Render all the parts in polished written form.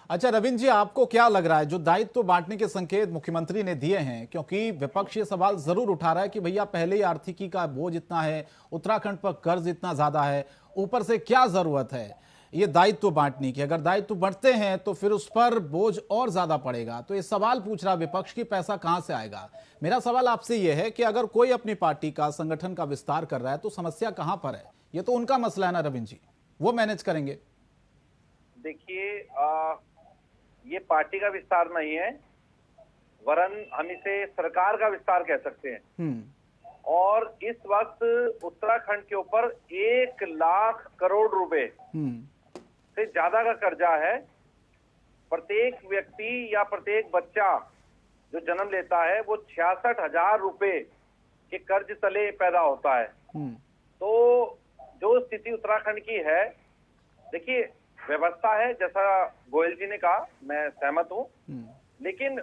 अच्छा रविंद्र जी, आपको क्या लग रहा है जो दायित्व बांटने के संकेत मुख्यमंत्री ने दिए हैं, क्योंकि विपक्ष ये सवाल जरूर उठा रहा है कि भैया पहले ही आर्थिकी का बोझ इतना है, उत्तराखंड पर कर्ज इतना ज्यादा है, ऊपर से क्या जरूरत है ये दायित्व बांटने की। अगर दायित्व बढ़ते हैं तो फिर उस पर बोझ और ज्यादा पड़ेगा। तो ये सवाल पूछ रहा विपक्ष की पैसा कहां से आएगा। मेरा सवाल आपसे यह है कि अगर कोई अपनी पार्टी का संगठन का विस्तार कर रहा है तो समस्या कहां पर है। ये तो उनका मसला है ना रविंद्र जी, वो मैनेज करेंगे। देखिए, ये पार्टी का विस्तार नहीं है, वरन हम इसे सरकार का विस्तार कह सकते हैं। और इस वक्त उत्तराखंड के ऊपर 1 लाख करोड़ रुपए से ज्यादा का कर्जा है। प्रत्येक व्यक्ति या प्रत्येक बच्चा जो जन्म लेता है वो 66,000 रुपए के कर्ज तले पैदा होता है। तो जो स्थिति उत्तराखंड की है, देखिए व्यवस्था है, जैसा गोयल जी ने कहा, मैं सहमत हूं, लेकिन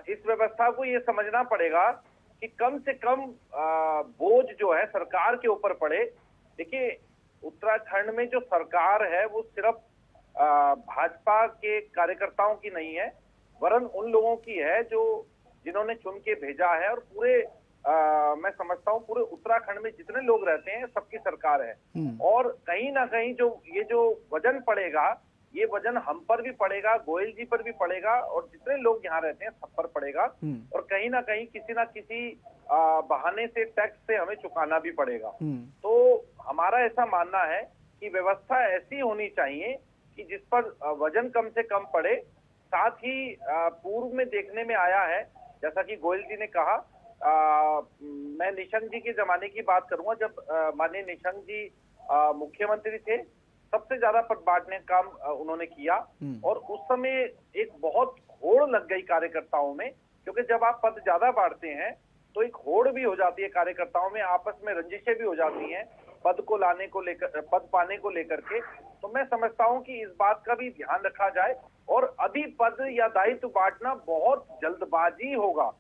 इस व्यवस्था को ये समझना पड़ेगा कि कम से कम बोझ जो है सरकार के ऊपर पड़े। देखिए, उत्तराखंड में जो सरकार है वो सिर्फ भाजपा के कार्यकर्ताओं की नहीं है, वरन उन लोगों की है जो जिन्होंने चुन के भेजा है। और पूरे मैं समझता हूँ पूरे उत्तराखंड में जितने लोग रहते हैं सबकी सरकार है। और कहीं ना कहीं जो वजन पड़ेगा, ये वजन हम पर भी पड़ेगा, गोयल जी पर भी पड़ेगा, और जितने लोग यहाँ रहते हैं सब पर पड़ेगा। और कहीं ना कहीं किसी ना किसी बहाने से टैक्स से हमें चुकाना भी पड़ेगा। तो हमारा ऐसा मानना है कि व्यवस्था ऐसी होनी चाहिए कि जिस पर वजन कम से कम पड़े। साथ ही पूर्व में देखने में आया है, जैसा कि गोयल जी ने कहा, मैं निशंक जी के जमाने की बात करूंगा, जब माननीय निशंक जी मुख्यमंत्री थे, सबसे ज्यादा पद बांटने का काम उन्होंने किया। और उस समय एक बहुत होड़ लग गई कार्यकर्ताओं में, क्योंकि जब आप पद ज्यादा बांटते हैं तो एक होड़ भी हो जाती है कार्यकर्ताओं में, आपस में रंजिशें भी हो जाती हैं पद को लाने को लेकर, पद पाने को लेकर के। तो मैं समझता हूं कि इस बात का भी ध्यान रखा जाए। और अभी पद या दायित्व बांटना बहुत जल्दबाजी होगा।